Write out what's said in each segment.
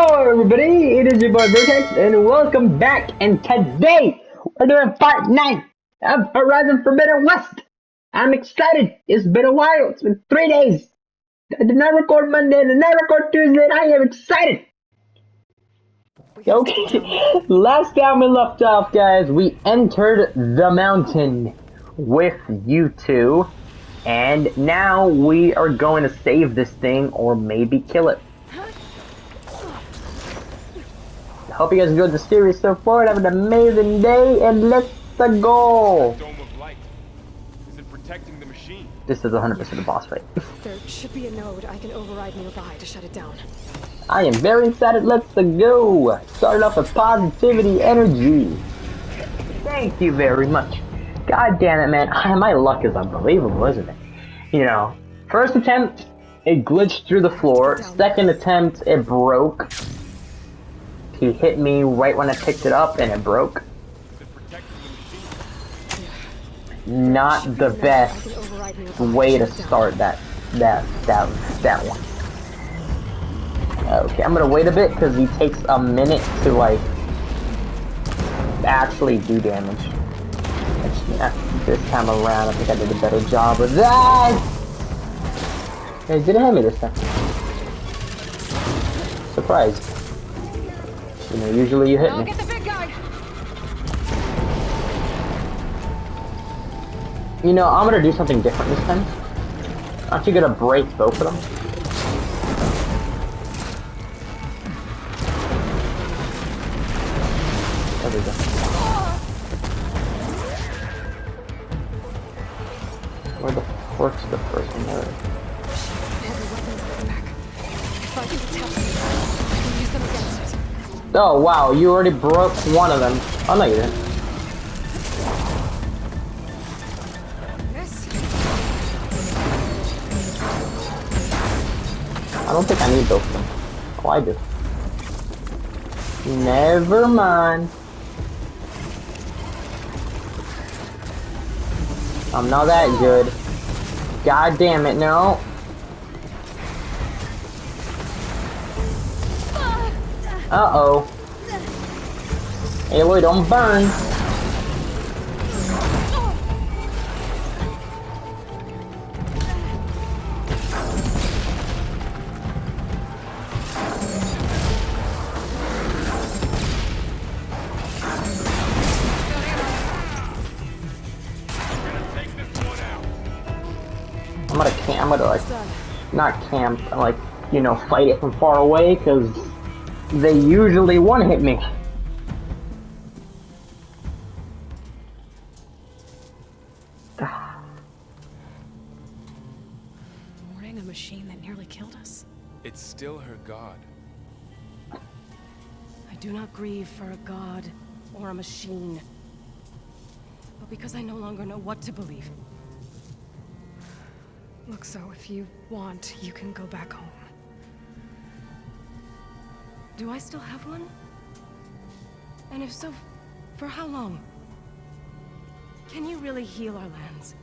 Hello everybody, it is your boy Vertex and welcome back, and today we're doing part 9 of Horizon Forbidden West. I'm excited, it's been a while, it's been 3 days. I did not record Monday, I did not record Tuesday, and I am excited. Okay, last time we left off guys, we entered the mountain with you two, and now we are going to save this thing or maybe kill it. Hope you guys enjoyed the series so far. Have an amazing day, and let's go. Dome of light. Is it protecting the machine? This is 100% a boss fight. There should be a node I can override nearby to shut it down. I am very excited. Let's go. Started off with positivity energy. Thank you very much. God damn it, man. My luck is unbelievable, isn't it? You know, first attempt, it glitched through the floor. Second attempt, it broke. He hit me right when I picked it up and it broke. Not the best way to start that one. Okay, I'm gonna wait a bit because he takes a minute to like actually do damage. This time around, I think I did a better job of that. Hey, didn't hit me this time. Surprise. You know, usually you hit me. Get the big guy. You know, I'm gonna do something different this time. Aren't you gonna break both of them? There we go. Where the fork's the first one there? If I can detach them, I can use them against it. Oh wow, you already broke one of them. Oh no, you didn't. I don't think I need both of them. Oh, I do. Never mind. I'm not that good. God damn it, no. Uh-oh. Aloy, don't burn. I'm gonna like, not camp, like, you know, fight it from far away, because they usually one-hit me. Mourning a machine that nearly killed us. It's still her god. I do not grieve for a god or a machine, but because I no longer know what to believe. Look, so if you want, you can go back home. Do I still have one? And if so, for how long? Can you really heal our lands?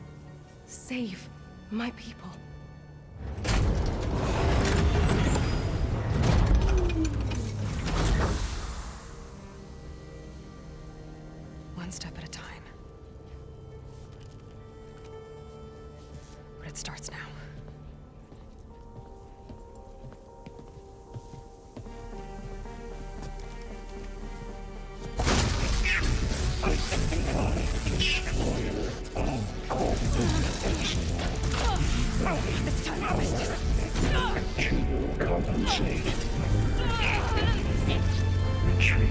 Save my people? One step at a time. But it starts now. This time I missed it. To compensate. Retreat.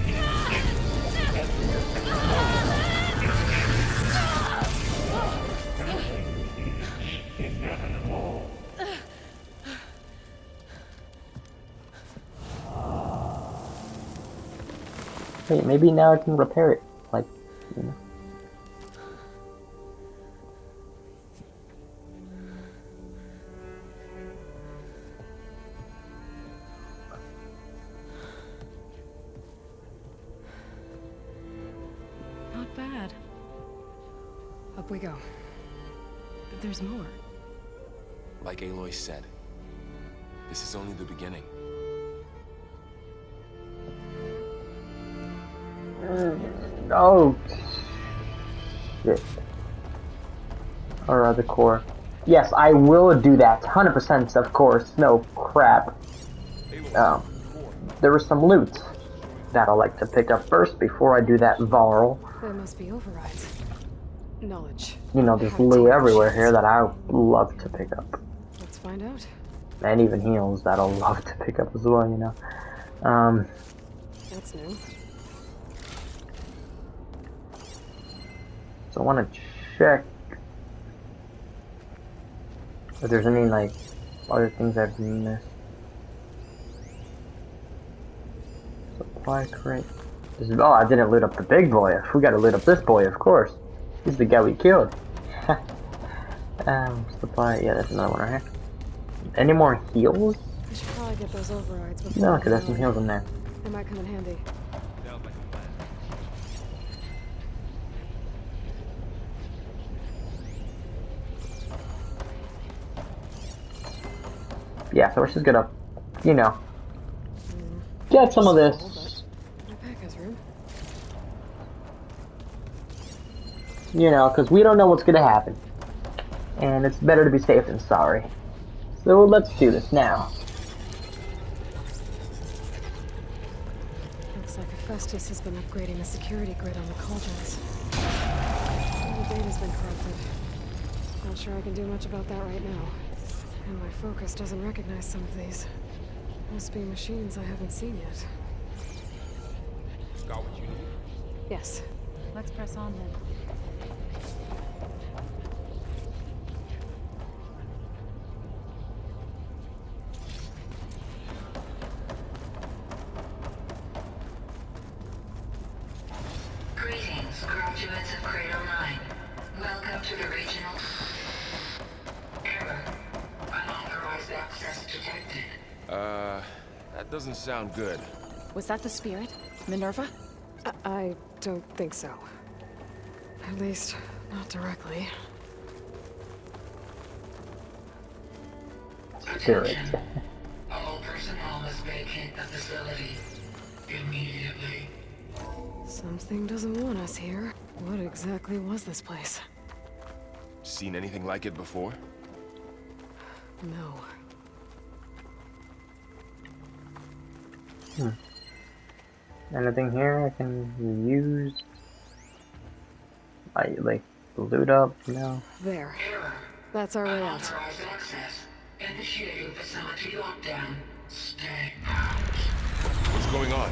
Inevitable. Wait, maybe now I can repair it. Like, you know. Not bad. Up we go. But there's more. Like Aloy said, this is only the beginning. Oh, shit. Or the core. Yes, I will do that. 100%, of course. No crap. Aloy, core. There was some loot that I like to pick up first before I do that Varl. There must be overrides. Knowledge. You know, there's How to loot take everywhere machines. here that I love to pick up. Let's find out. And even heals that I'll love to pick up as well, you know. That's new. So I want to check if there's any, like, other things I've missed. Supply crate. Oh, I didn't loot up the big boy. We gotta loot up this boy, of course. He's the guy we killed. Supply. Yeah, that's another one right here. Any more heals? We should probably get those overrides before. No, because there's some heals in there. They might come in handy. Sounds like a plan. Yeah, so we're just gonna, you know, get some of this. My pack has room. You know, because we don't know what's gonna happen. And it's better to be safe than sorry. So let's do this now. Looks like Hephaestus has been upgrading the security grid on the cauldrons. All the data's been corrupted. Not sure I can do much about that right now. And my focus doesn't recognize some of these. Must be machines I haven't seen yet. Got what you need? Yes. Let's press on then. Greetings, graduates of Cradle 9. Welcome to the regional... Error. Unauthorized access detected. That doesn't sound good. Was that the spirit? Minerva? I don't think so. At least, not directly. Spirit. Attention. All personnel must vacate the facility immediately. Something doesn't want us here. What exactly was this place? Seen anything like it before? No. Anything here I can use? I like loot up? No. There. Error. That's our way out. Unauthorized access. Initiating facility lockdown. Stay out. What's going on?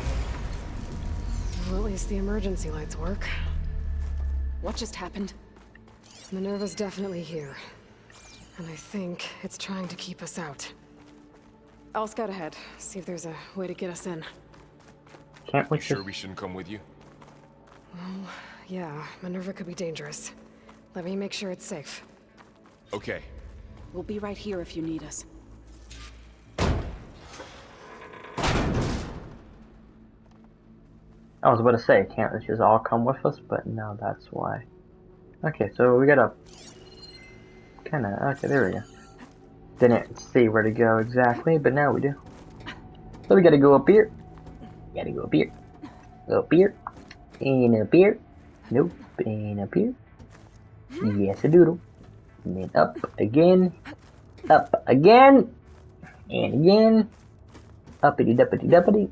Well, at least the emergency lights work. What just happened? Minerva's definitely here. And I think it's trying to keep us out. I'll scout ahead, see if there's a way to get us in. Can't we You sure just... we shouldn't come with you? Well, yeah, Minerva could be dangerous. Let me make sure it's safe. Okay. We'll be right here if you need us. I was about to say, can't they just all come with us? But no, that's why. Okay, so we gotta... Kinda... Okay, there we go. Didn't see where to go exactly, but now we do. So we gotta go up here. Gotta go up here. Up here. And up here. Nope. And up here. Yes, a doodle. And then up again. Up again. And again. Uppity duppity duppity.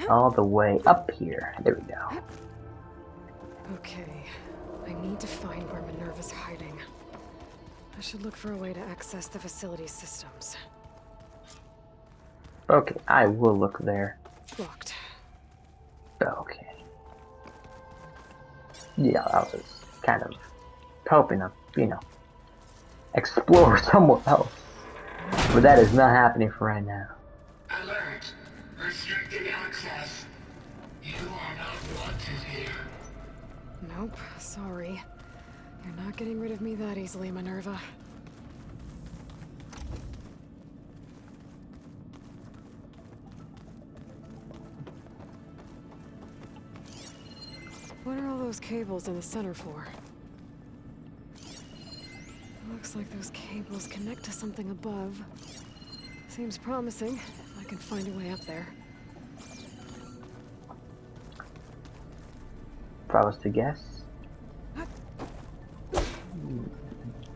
All the way up here. There we go. Okay, I need to find where Minerva's hiding. I should look for a way to access the facility systems. Okay, I will look there. Locked. Okay. Yeah, I was kind of hoping to, you know, explore somewhere else. But that is not happening for right now. Alert. Restricted access. You are not wanted here. Nope, sorry. You're not getting rid of me that easily, Minerva. What are all those cables in the center for? Looks like those cables connect to something above. Seems promising. I can find a way up there. if I was to guess.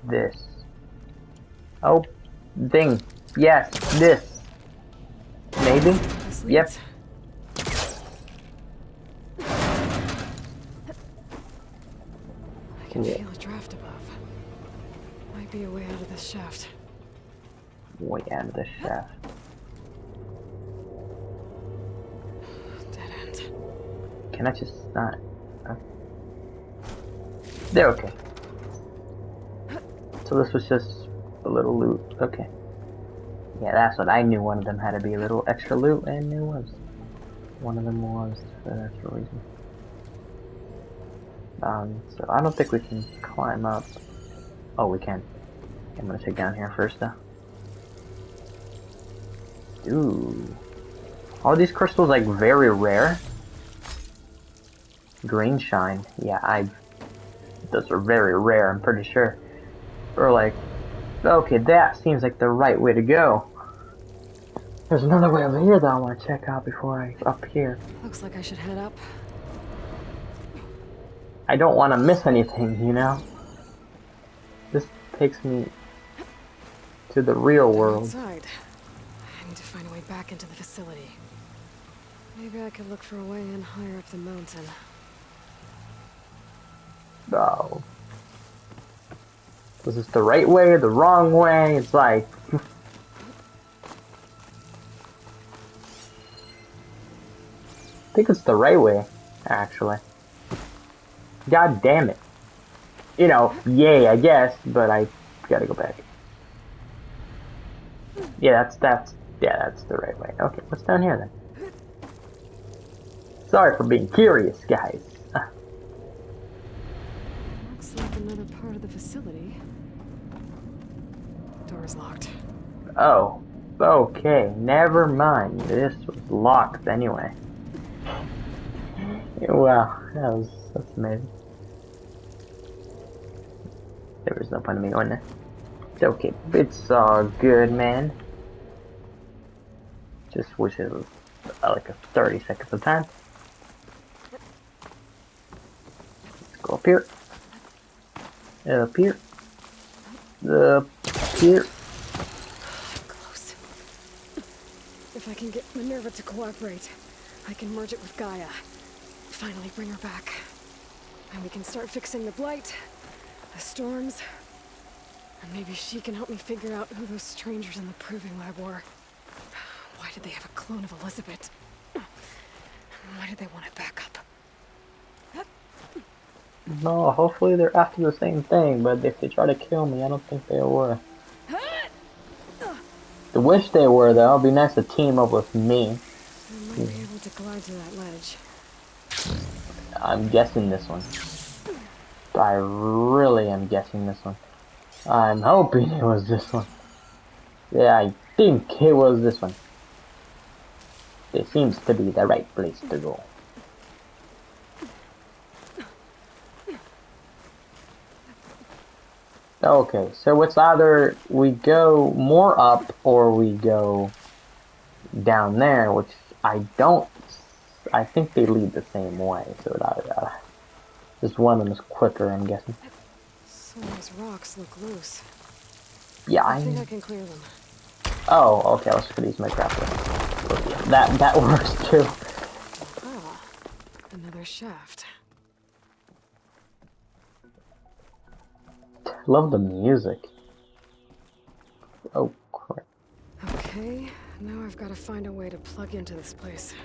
This. Oh, ding. Yes, this. Maybe? This Yep. leads. I can Yeah. feel a draft above. Might be a way out of this shaft. Way out of the shaft. Dead end. Can I just not? They're okay. So this was just a little loot. Okay. Yeah, that's what I knew. One of them had to be a little extra loot, and it was. One of them was for that reason. So I don't think we can climb up. Oh, we can. I'm gonna check down here first, though. Ooh. Are these crystals like very rare? Green shine. Yeah, those are very rare, I'm pretty sure. Or like, okay, that seems like the right way to go. There's another way over here that I want to check out before I up here. Looks like I should head up. I don't want to miss anything, you know? This takes me to the real I'm world. outside. I need to find a way back into the facility. Maybe I could look for a way in higher up the mountain. Oh. Was this the right way or the wrong way? It's like... I think it's the right way, actually. God damn it. You know, yay, I guess, but I gotta go back. Yeah, that's the right way. Okay, what's down here then? Sorry for being curious, guys. Looks like another part of the facility. Door's locked. Oh, okay, never mind. This was locked anyway. Wow, that's amazing. There was no point in me going there. It's okay, it's all good, man. Just wish it was like a 30 seconds of time. Let's go up here. Up here. Up here. Close. If I can get Minerva to cooperate, I can merge it with Gaia. Finally bring her back. And we can start fixing the blight, the storms, and maybe she can help me figure out who those strangers in the proving lab were. Why did they have a clone of Elizabeth? Why did they want it back up? No, hopefully they're after the same thing, but if they try to kill me, I don't think they were. I wish they were, though. It'd be nice to team up with me. I might be able to glide to that ledge. I'm guessing this one. I really am guessing this one. I'm hoping it was this one. Yeah, I think it was this one. It seems to be the right place to go. Okay, so it's either we go more up or we go down there, which I think they lead the same way, so just one of them is quicker, I'm guessing. Some of those rocks look loose. Yeah, I think I can clear them. Oh, okay, I was gonna use my grappler. That works too. Ah, another shaft. Love the music. Oh, crap. Okay, now I've got to find a way to plug into this place.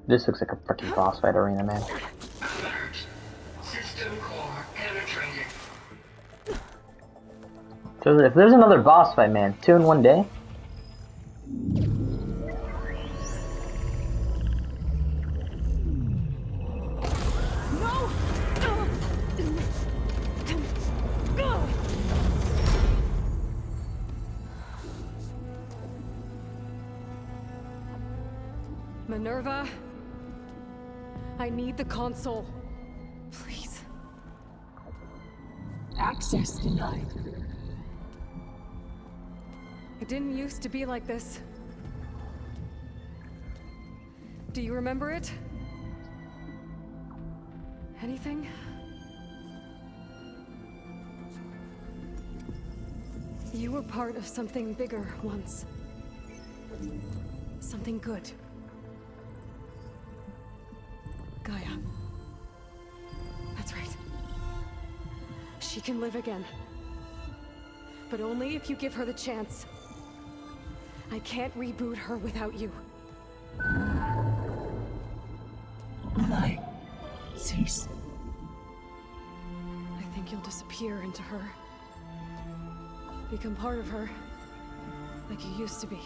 This looks like a freaking boss fight arena, man. Alert. System core penetrating. So if there's another boss fight, man, 2 in one day? Minerva, I need the console. Please. Access denied. It didn't used to be like this. Do you remember it? Anything? You were part of something bigger once. Something good. Gaia. That's right. She can live again. But only if you give her the chance. I can't reboot her without you. Lie. Cease. I think you'll disappear into her. Become part of her. Like you used to be.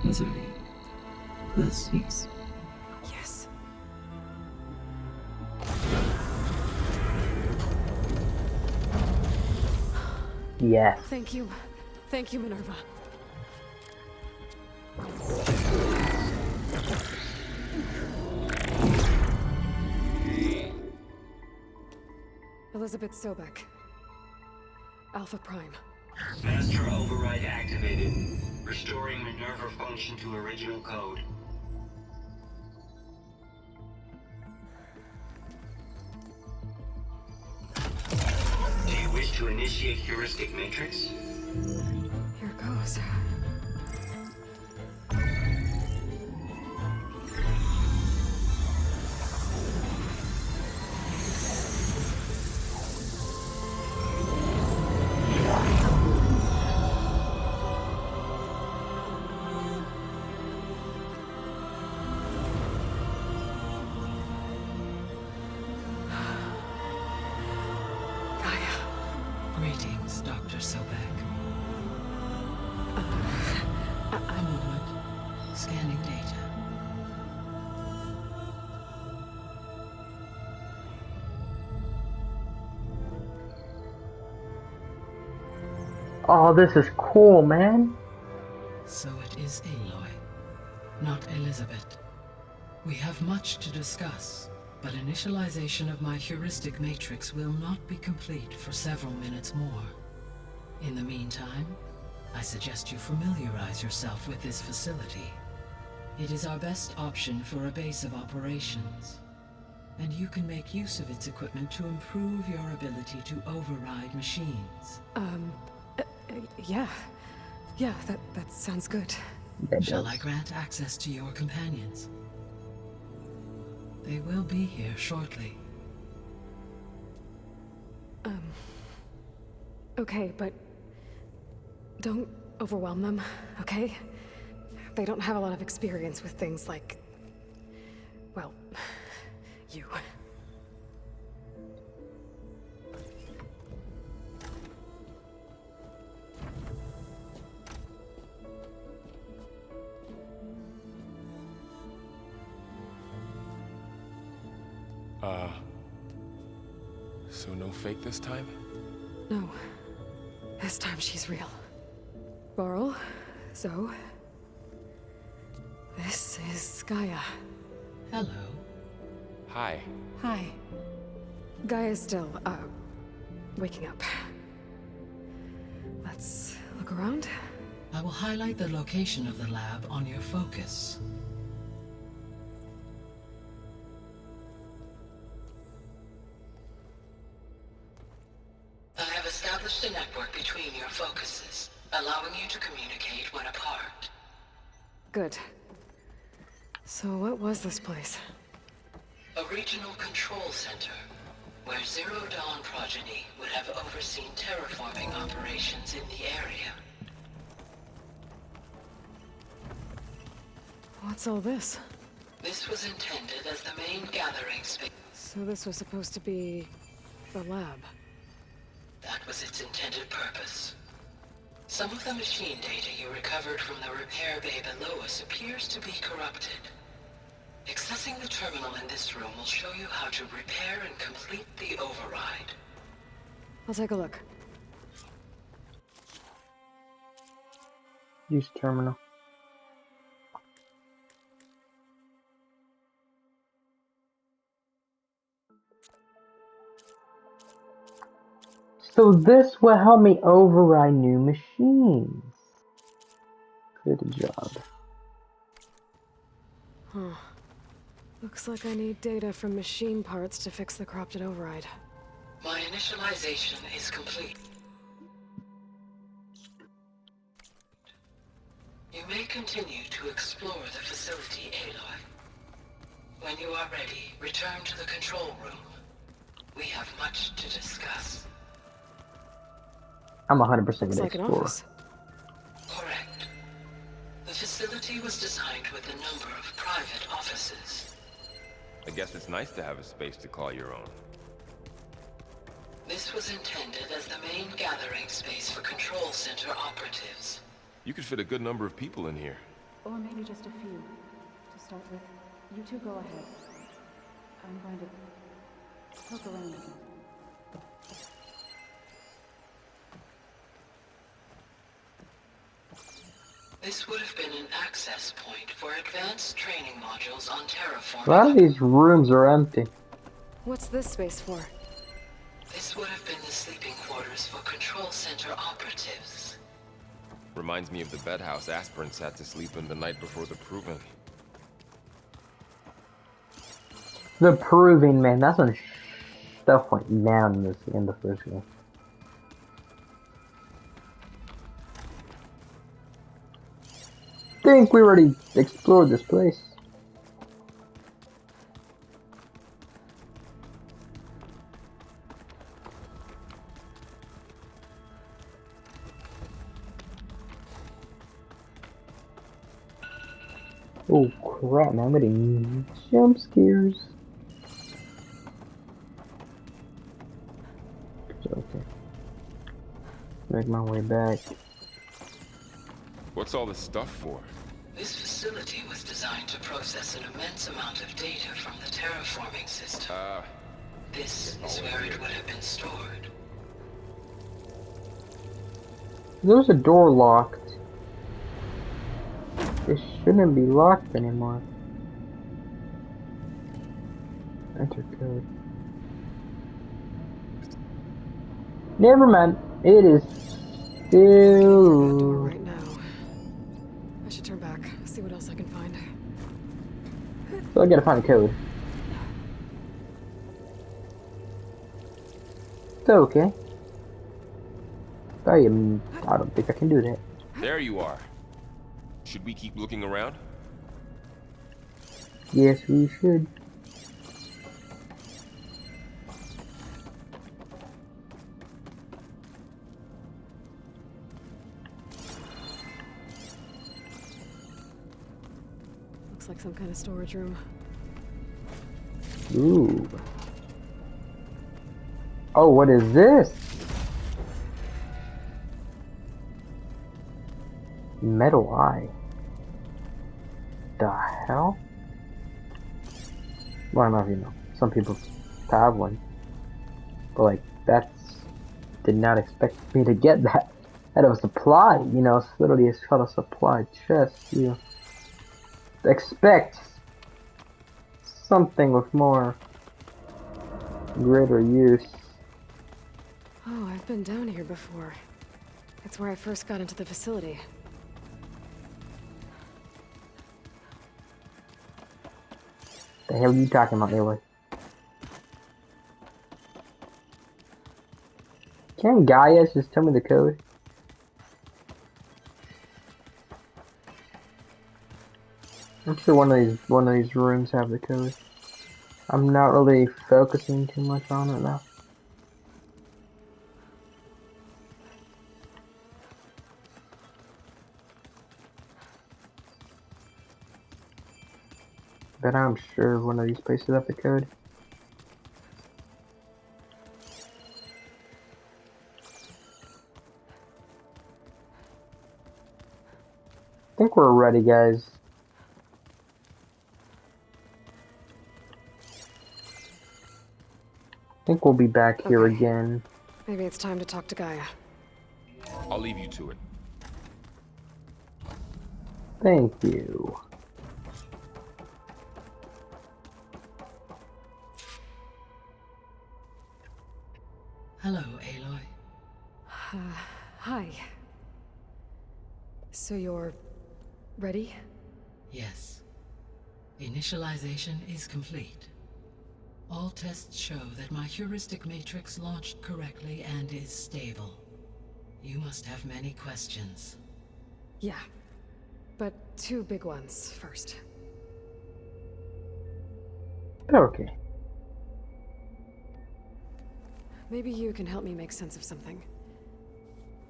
Misery will cease. Yes. Yes. Thank you. Thank you, Minerva. Elizabeth Sobek. Alpha Prime. Master override activated. Restoring Minerva function to original code. Do you wish to initiate heuristic matrix? Here goes. Gaia. Greetings, Dr. Sobek. A moment. Scanning data. Oh, this is cool, man. So it is Aloy, not Elizabeth. We have much to discuss, but initialization of my heuristic matrix will not be complete for several minutes more. In the meantime, I suggest you familiarize yourself with this facility. It is our best option for a base of operations, and you can make use of its equipment to improve your ability to override machines. Yeah. Yeah, that sounds good. That Shall does. I grant access to your companions? They will be here shortly. Okay, but don't overwhelm them, okay? They don't have a lot of experience with things like, well, you. So no fake this time? No. This time she's real. Laurel, Zoe. This is Gaia. Hello. Hi. Hi. Gaia's still, waking up. Let's look around. I will highlight the location of the lab on your focus. I have established a network between your focuses, allowing you to communicate when apart. Good. So what was this place? A regional control center, where Zero Dawn progeny would have overseen terraforming operations in the area. What's all this? This was intended as the main gathering space. So this was supposed to be the lab. That was its intended purpose. Some of the machine data you recovered from the repair bay below us appears to be corrupted. Accessing the terminal in this room will show you how to repair and complete the override. I'll take a look. Use terminal. So this will help me override new machines. Good job. Huh. Looks like I need data from machine parts to fix the corrupted override. My initialization is complete. You may continue to explore the facility, Aloy. When you are ready, return to the control room. We have much to discuss. I'm 100% Looks gonna like an explore. office. Correct. The facility was designed with a number of private offices. I guess it's nice to have a space to call your own. This was intended as the main gathering space for control center operatives. You could fit a good number of people in here. Or maybe just a few. To start with, you two go ahead. I'm going to poke around a bit. This would have been an access point for advanced training modules on terraforming. A lot of these rooms are empty. What's this space for? This would have been the sleeping quarters for control center operatives. Reminds me of the bedhouse aspirants had to sleep in the night before the proving. The Proving, man, that's when stuff went down in the first game. Think we already explored this place. Oh crap, man, I'm getting jump scares. Okay. Make my way back. What's all this stuff for? This facility was designed to process an immense amount of data from the terraforming system. This is where it would have been stored. There's a door locked. It shouldn't be locked anymore. Enter code. Never mind. It is That door still. right now. I should turn back, see what else I can find. So I gotta find a code. It's okay. I don't think I can do that. There you are. Should we keep looking around? Yes, we should. Looks like some kind of storage room. Ooh. Oh, what is this? Metal eye. The hell? Well, I don't know if you know. Some people have one. But like, did not expect me to get that. Out of a supply, you know, it's literally it's called a supply chest. You expect something with more greater use. Oh, I've been down here before. It's where I first got into the facility. The hell are you talking about, Aloy? Can Gaia just tell me the code? I'm sure one of these rooms have the code. I'm not really focusing too much on it now. But I'm sure one of these places have the code. I think we're ready, guys. I think we'll be back here Okay. again. Maybe it's time to talk to Gaia. I'll leave you to it. Thank you. Hello, Aloy. Hi. So you're ready? Yes. Initialization is complete. All tests show that my heuristic matrix launched correctly and is stable. You must have many questions. Yeah. But two big ones first. Okay. Maybe you can help me make sense of something.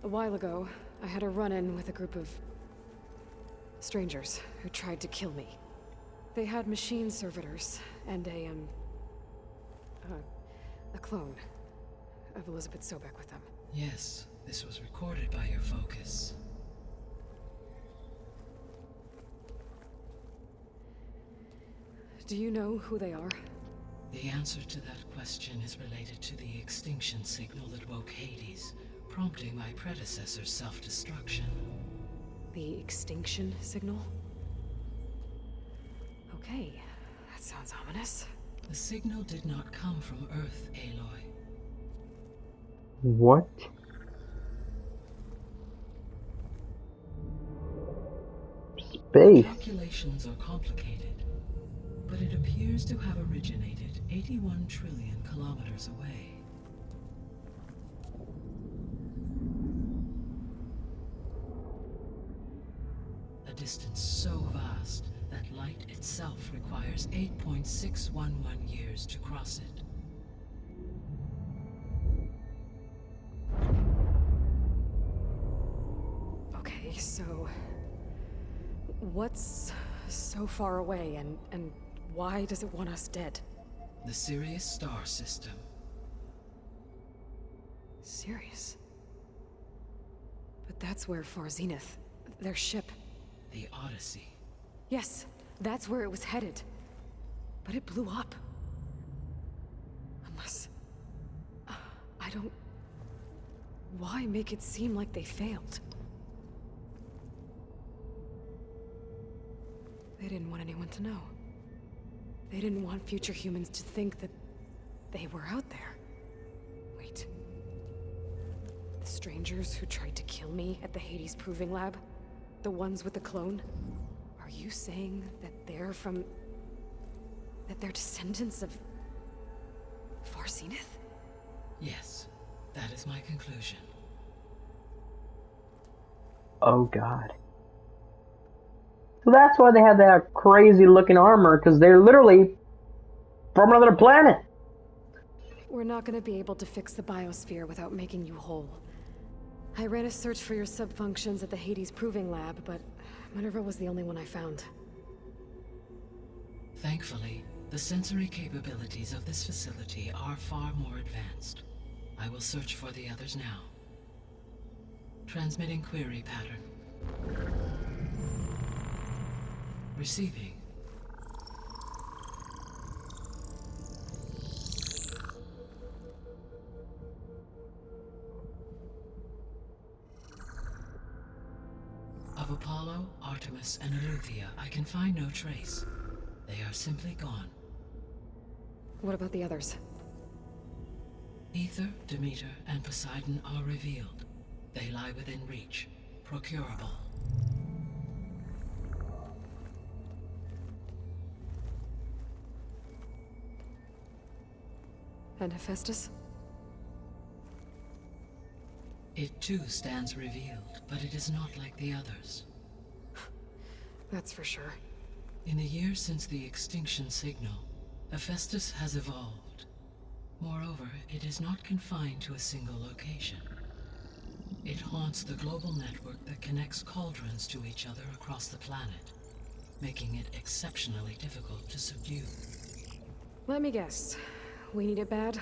A while ago, I had a run-in with a group of strangers who tried to kill me. They had machine servitors and a clone of Elizabeth Sobek with them. Yes, this was recorded by your focus. Do you know who they are? The answer to that question is related to the extinction signal that woke Hades, prompting my predecessor's self-destruction. The extinction signal? Okay, that sounds ominous. The signal did not come from Earth, Aloy. What? Space. Calculations are complicated, but it appears to have originated 81 trillion kilometers away. A distance so vast that light itself requires 8.611 years to cross it. Okay, so... what's so far away, and why does it want us dead? The Sirius star system. Sirius? But that's where Far Zenith, their ship... The Odyssey. Yes, that's where it was headed. But it blew up. Unless... I don't... Why make it seem like they failed? They didn't want anyone to know. They didn't want future humans to think that they were out there. Wait. The strangers who tried to kill me at the Hades Proving Lab? The ones with the clone? Are you saying that they're from... that they're descendants of... Far Zenith? Yes, that is my conclusion. Oh god. So that's why they have that crazy looking armor, because they're literally from another planet. We're not gonna be able to fix the biosphere without making you whole. I ran a search for your subfunctions at the Hades Proving Lab, but Minerva was the only one I found. Thankfully, the sensory capabilities of this facility are far more advanced. I will search for the others now. Transmitting query pattern. Receiving. Of Apollo, Artemis, and Eleuthia, I can find no trace. They are simply gone. What about the others? Ether, Demeter, and Poseidon are revealed. They lie within reach, procurable. And Hephaestus? It too stands revealed, but it is not like the others. That's for sure. In the years since the extinction signal, Hephaestus has evolved. Moreover, it is not confined to a single location. It haunts the global network that connects cauldrons to each other across the planet, making it exceptionally difficult to subdue. Let me guess. We need it bad?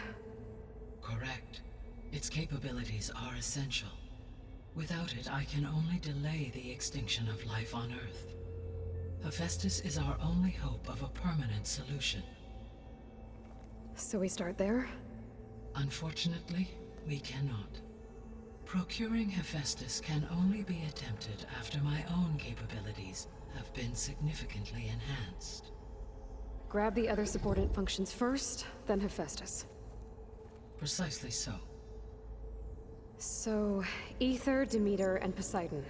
Correct. Its capabilities are essential. Without it, I can only delay the extinction of life on Earth. Hephaestus is our only hope of a permanent solution. So we start there? Unfortunately, we cannot. Procuring Hephaestus can only be attempted after my own capabilities have been significantly enhanced. Grab the other subordinate functions first, then Hephaestus. Precisely so. So, Ether, Demeter, and Poseidon.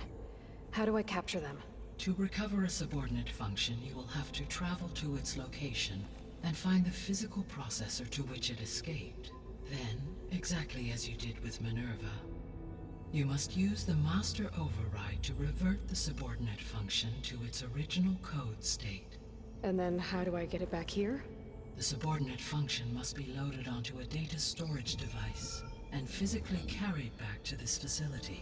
How do I capture them? To recover a subordinate function, you will have to travel to its location and find the physical processor to which it escaped. Then, exactly as you did with Minerva, you must use the master override to revert the subordinate function to its original code state. And then how do I get it back here? The subordinate function must be loaded onto a data storage device and physically carried back to this facility.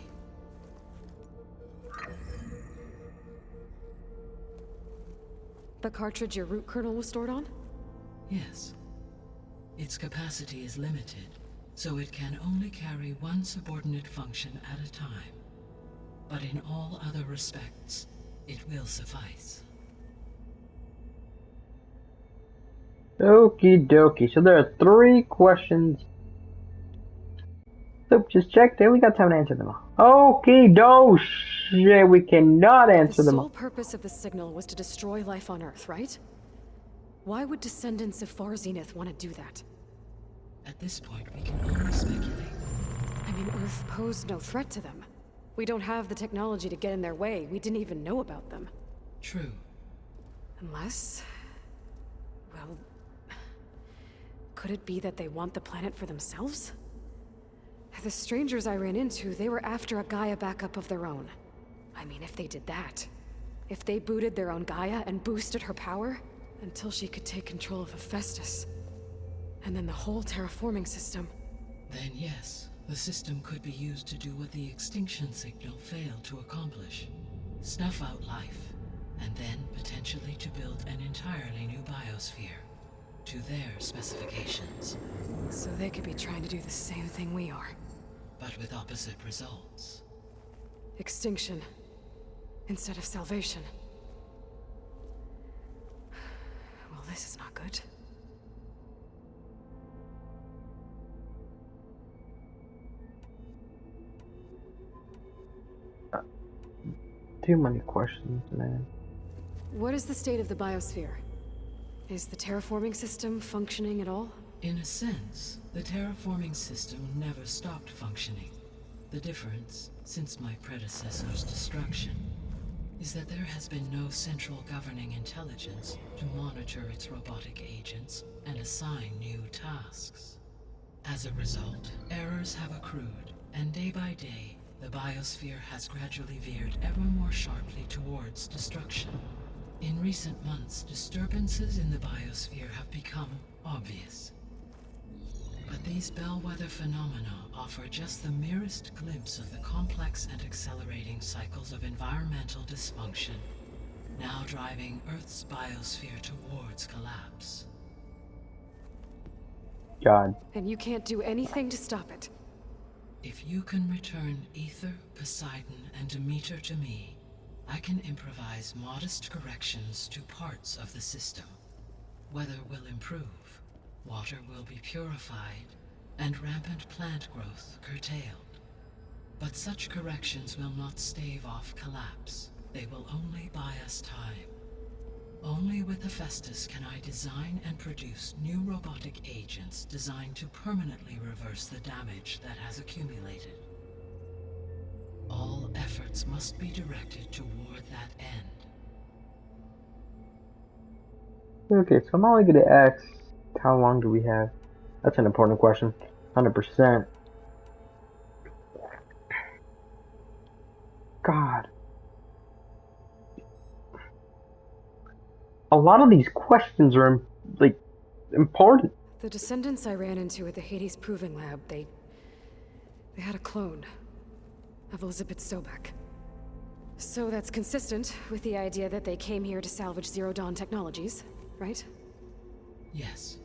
The cartridge your root kernel was stored on? Yes. Its capacity is limited, so it can only carry one subordinate function at a time. But in all other respects, it will suffice. Okie dokie. So there are 3 questions. So just checked it. We got time to answer them all. Okie dokie. Shit, we cannot answer The them sole all. purpose of the signal was to destroy life on Earth, right? Why would descendants of Far Zenith want to do that? At this point, we can only speculate. I mean, Earth posed no threat to them. We don't have the technology to get in their way. We didn't even know about them. True. Unless... well... could it be that they want the planet for themselves? The strangers I ran into, they were after a Gaia backup of their own. I mean, if they did that... if they booted their own Gaia and boosted her power... until she could take control of Hephaestus. And then the whole terraforming system. Then yes, the system could be used to do what the extinction signal failed to accomplish. Snuff out life, and then potentially to build an entirely new biosphere, to their specifications. So they could be trying to do the same thing we are. But with opposite results. Extinction. Instead of salvation. Well, this is not good. Too many questions, man. What is the state of the biosphere? Is the terraforming system functioning at all? In a sense, the terraforming system never stopped functioning. The difference, since my predecessor's destruction, is that there has been no central governing intelligence to monitor its robotic agents and assign new tasks. As a result, errors have accrued, and day by day, the biosphere has gradually veered ever more sharply towards destruction. In recent months, disturbances in the biosphere have become obvious. But these bellwether phenomena offer just the merest glimpse of the complex and accelerating cycles of environmental dysfunction, now driving Earth's biosphere towards collapse. God. And you can't do anything to stop it. If you can return Ether, Poseidon, and Demeter to me, I can improvise modest corrections to parts of the system. Weather will improve, water will be purified, and rampant plant growth curtailed. But such corrections will not stave off collapse. They will only buy us time. Only with Hephaestus can I design and produce new robotic agents designed to permanently reverse the damage that has accumulated. All efforts must be directed toward that end. Okay, so I'm only going to ask, how long do we have? That's an important question. 100%. God. A lot of these questions are, like, important. The descendants I ran into at the Hades Proving Lab, they had a clone of Elizabeth Sobek. So that's consistent with the idea that they came here to salvage Zero Dawn technologies, right? Yes.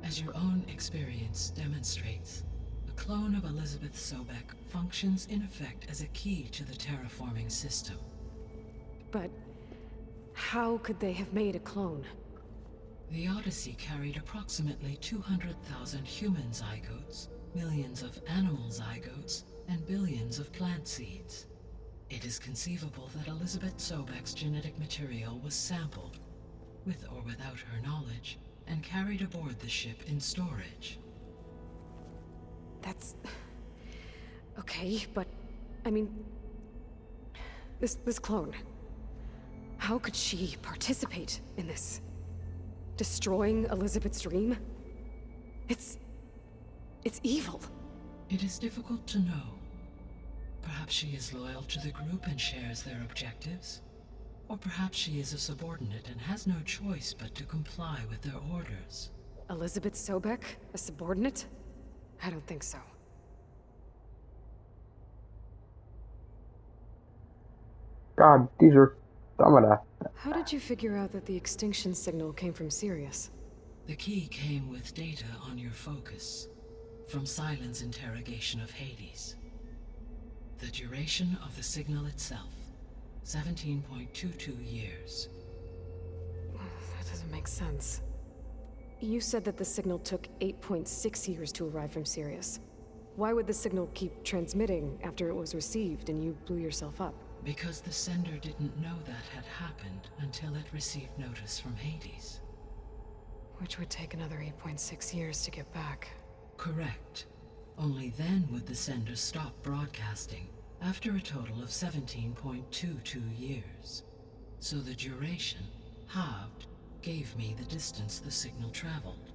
As your own experience demonstrates, a clone of Elizabeth Sobek functions in effect as a key to the terraforming system. But how could they have made a clone? The Odyssey carried approximately 200,000 human zygotes, millions of animal zygotes, and billions of plant seeds. It is conceivable that Elizabeth Sobek's genetic material was sampled, with or without her knowledge, and carried aboard the ship in storage. That's... okay, but... I mean... This clone... How could she participate in this? Destroying Elizabeth's dream? It's evil. It is difficult to know. Perhaps she is loyal to the group and shares their objectives. Or perhaps she is a subordinate and has no choice but to comply with their orders. Elizabeth Sobek, a subordinate? I don't think so. God, these are some of the... How did you figure out that the extinction signal came from Sirius? The key came with data on your focus, from Silent's interrogation of Hades. The duration of the signal itself, 17.22 years. That doesn't make sense. You said that the signal took 8.6 years to arrive from Sirius. Why would the signal keep transmitting after it was received and you blew yourself up? Because the sender didn't know that had happened until it received notice from Hades. Which would take another 8.6 years to get back. Correct. Only then would the sender stop broadcasting, after a total of 17.22 years. So the duration, halved, gave me the distance the signal traveled.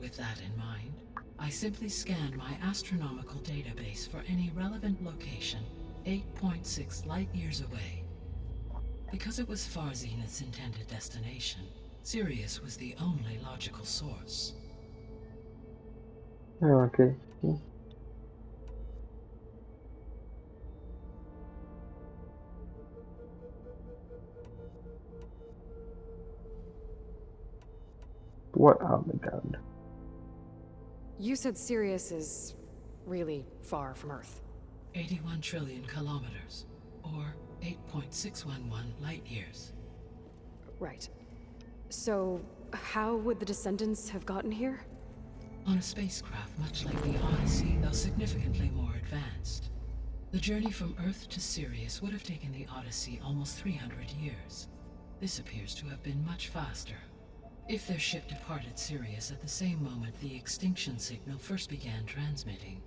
With that in mind, I simply scanned my astronomical database for any relevant location 8.6 light-years away. Because it was far Zenith's intended destination, Sirius was the only logical source. Oh, okay. What? Oh my god. You said Sirius is really far from Earth. 81 trillion kilometers, or 8.611 light-years. Right. So, how would the descendants have gotten here? On a spacecraft much like the Odyssey, though significantly more advanced. The journey from Earth to Sirius would have taken the Odyssey almost 300 years. This appears to have been much faster. If their ship departed Sirius at the same moment the extinction signal first began transmitting,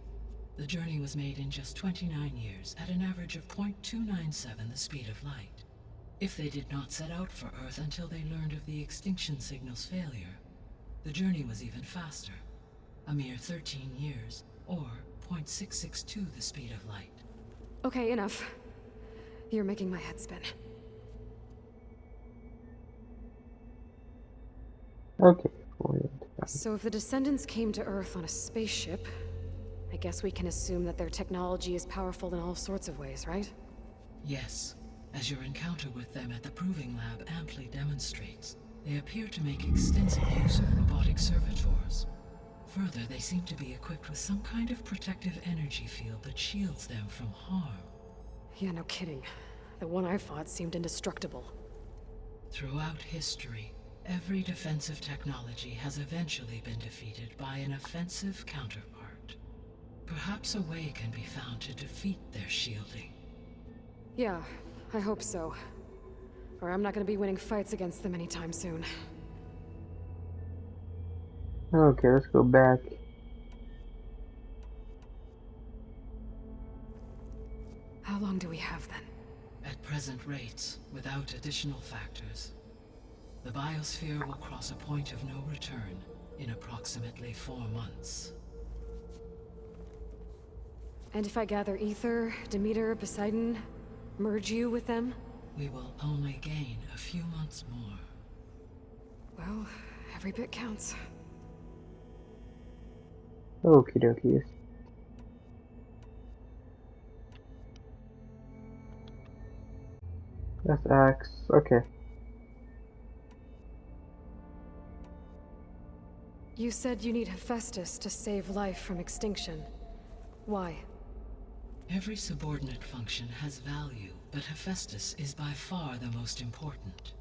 the journey was made in just 29 years at an average of 0.297 the speed of light. If they did not set out for Earth until they learned of the extinction signal's failure, the journey was even faster, a mere 13 years, or 0.662 the speed of light. Okay, enough. You're making my head spin. Okay. So if the descendants came to Earth on a spaceship, I guess we can assume that their technology is powerful in all sorts of ways, right? Yes, as your encounter with them at the Proving Lab amply demonstrates, they appear to make extensive use of robotic servitors. Further, they seem to be equipped with some kind of protective energy field that shields them from harm. Yeah, no kidding. The one I fought seemed indestructible. Throughout history, every defensive technology has eventually been defeated by an offensive counterpart. Perhaps a way can be found to defeat their shielding. Yeah, I hope so. Or I'm not gonna be winning fights against them anytime soon. Okay, let's go back. How long do we have then? At present rates, without additional factors, the biosphere will cross a point of no return in approximately 4 months. And if I gather Ether, Demeter, Poseidon, merge you with them? We will only gain a few months more. Well, every bit counts. Okie dokies. That's X. Okay. You said you need Hephaestus to save life from extinction. Why? Every subordinate function has value, but Hephaestus is by far the most important.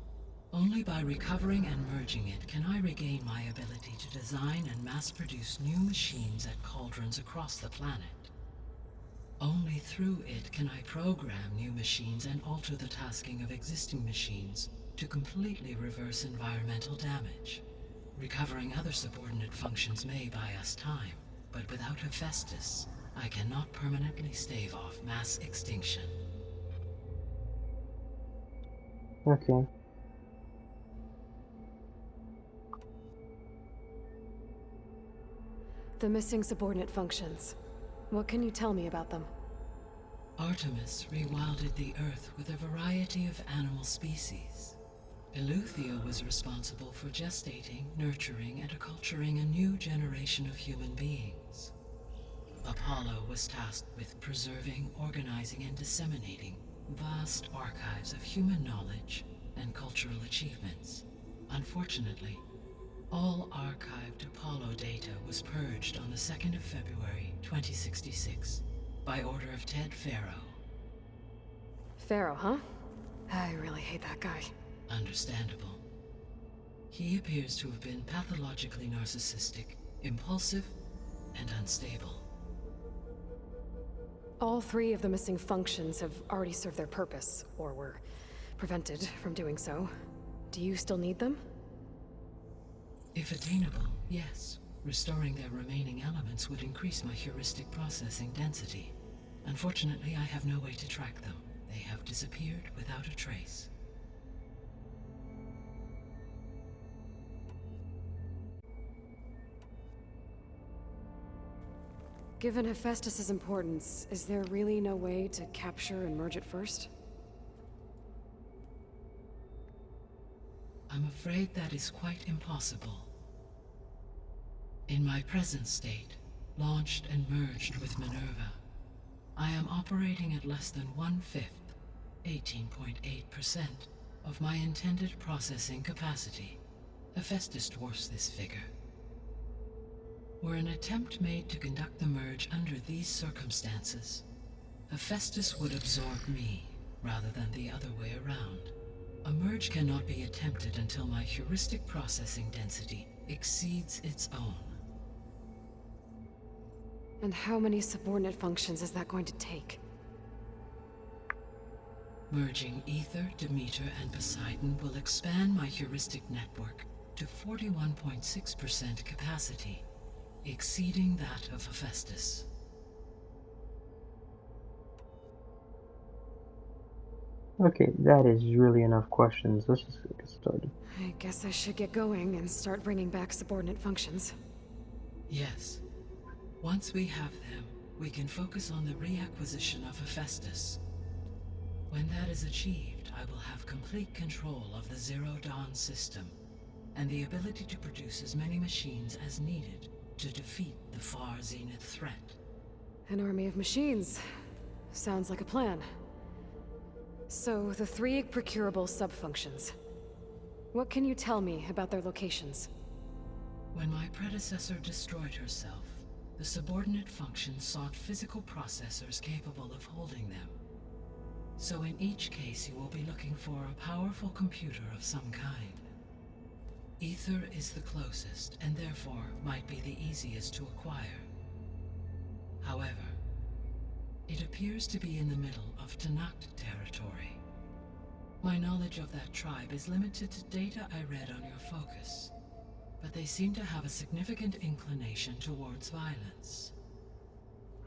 Only by recovering and merging it can I regain my ability to design and mass-produce new machines at cauldrons across the planet. Only through it can I program new machines and alter the tasking of existing machines to completely reverse environmental damage. Recovering other subordinate functions may buy us time, but without Hephaestus, I cannot permanently stave off mass extinction. Okay. The missing subordinate functions. What can you tell me about them? Artemis rewilded the Earth with a variety of animal species. Eleuthia was responsible for gestating, nurturing, and acculturating a new generation of human beings. Apollo was tasked with preserving, organizing, and disseminating vast archives of human knowledge and cultural achievements. Unfortunately, all archived Apollo data was purged on the 2nd of February, 2066, by order of Ted Farrow. Pharaoh, huh? I really hate that guy. Understandable. He appears to have been pathologically narcissistic, impulsive, and unstable. All 3 of the missing functions have already served their purpose, or were prevented from doing so. Do you still need them? If attainable, yes. Restoring their remaining elements would increase my heuristic processing density. Unfortunately, I have no way to track them. They have disappeared without a trace. Given Hephaestus's importance, is there really no way to capture and merge it first? I'm afraid that is quite impossible. In my present state, launched and merged with Minerva, I am operating at less than 1/5, 18.8%, of my intended processing capacity. Hephaestus dwarfs this figure. Were an attempt made to conduct the merge under these circumstances, Hephaestus would absorb me, rather than the other way around. A merge cannot be attempted until my heuristic processing density exceeds its own. And how many subordinate functions is that going to take? Merging Ether, Demeter, and Poseidon will expand my heuristic network to 41.6% capacity, exceeding that of Hephaestus. Okay, that is really enough questions. Let's just get started. I guess I should get going and start bringing back subordinate functions. Yes. Once we have them, we can focus on the reacquisition of Hephaestus. When that is achieved, I will have complete control of the Zero Dawn system, and the ability to produce as many machines as needed to defeat the far zenith threat. An army of machines. Sounds like a plan. So, the 3 procurable sub-functions. What can you tell me about their locations? When my predecessor destroyed herself, the subordinate functions sought physical processors capable of holding them. So in each case you will be looking for a powerful computer of some kind. Ether is the closest, and therefore might be the easiest to acquire. However, it appears to be in the middle of Tanakh territory. My knowledge of that tribe is limited to data I read on your focus, but they seem to have a significant inclination towards violence.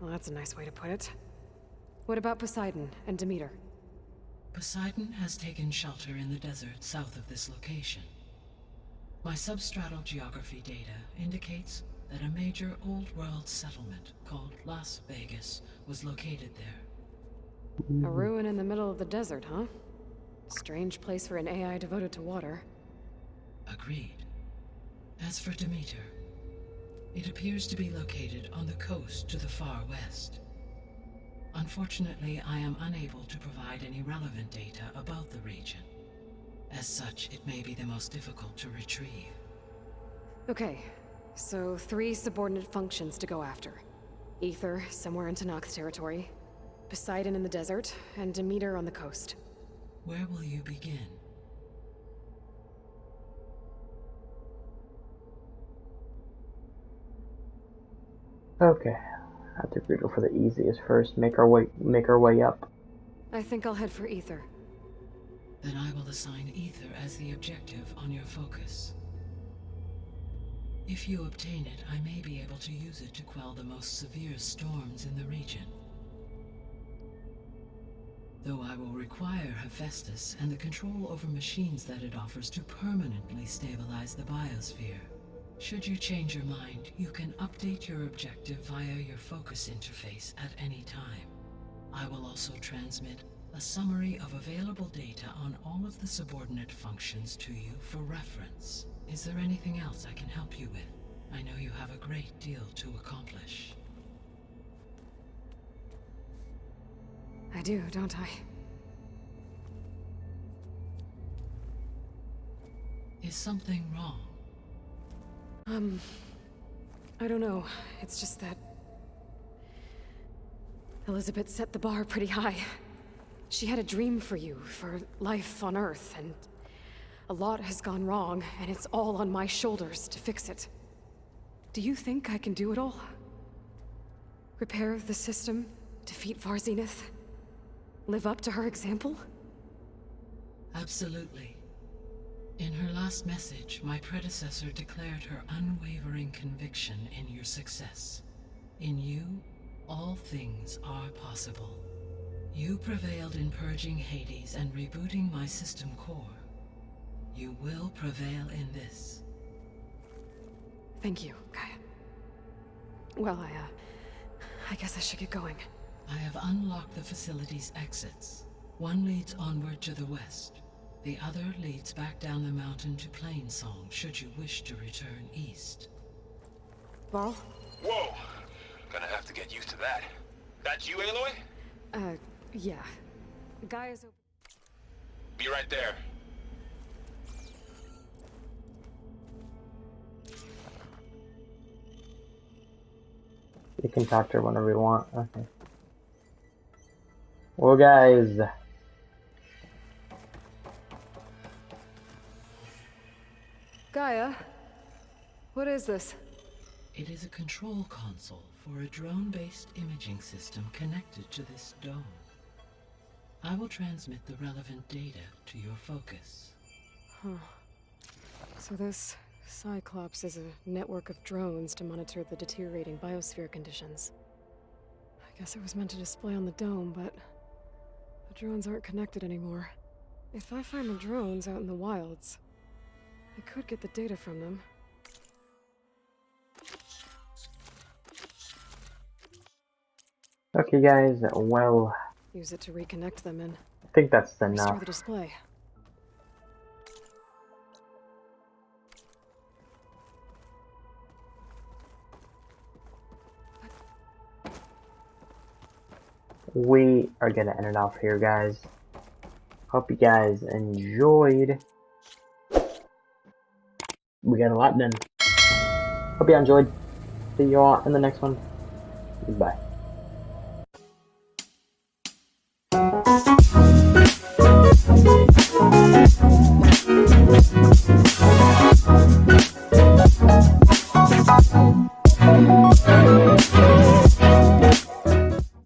Well, that's a nice way to put it. What about Poseidon and Demeter? Poseidon has taken shelter in the desert south of this location. My substratal geography data indicates that a major old-world settlement called Las Vegas was located there. A ruin in the middle of the desert, huh? Strange place for an AI devoted to water. Agreed. As for Demeter, it appears to be located on the coast to the far west. Unfortunately, I am unable to provide any relevant data about the region. As such, it may be the most difficult to retrieve. Okay, so 3 subordinate functions to go after. Ether, somewhere in Tanakh territory. Poseidon in the desert, and Demeter on the coast. Where will you begin? Okay, I think we go for the easiest first. Make our way up. I think I'll head for Ether. Then I will assign Ether as the objective on your focus. If you obtain it, I may be able to use it to quell the most severe storms in the region. though I will require Hephaestus and the control over machines that it offers to permanently stabilize the biosphere. Should you change your mind, you can update your objective via your focus interface at any time. I will also transmit a summary of available data on all of the subordinate functions to you for reference. Is there anything else I can help you with? I know you have a great deal to accomplish. I do, don't I? Is something wrong? I don't know. It's just that Elizabeth set the bar pretty high. She had a dream for you, for life on Earth, and a lot has gone wrong, and it's all on my shoulders to fix it. Do you think I can do it all? Repair the system, defeat Varzenith, live up to her example? Absolutely. In her last message, my predecessor declared her unwavering conviction in your success. In you, all things are possible. You prevailed in purging Hades and rebooting my system core. You will prevail in this. Thank you, Gaia. Well, I guess I should get going. I have unlocked the facility's exits. One leads onward to the west. The other leads back down the mountain to Plainsong, should you wish to return east. Varl? Whoa! Gonna have to get used to that. That's you, Aloy? Yeah. Gaia's open. Be right there. You can talk to her whenever you want. Okay. Well, guys. Gaia? What is this? It is a control console for a drone-based imaging system connected to this dome. I will transmit the relevant data to your focus. Huh. So this Cyclops is a network of drones to monitor the deteriorating biosphere conditions. I guess it was meant to display on the dome, but the drones aren't connected anymore. If I find the drones out in the wilds, I could get the data from them. Okay, guys. Well, Use it to reconnect them and I think that's restore enough. the display. We are gonna end it off here, guys. Hope you guys enjoyed. We got a lot done. Hope you enjoyed. See you all in the next one. Bye.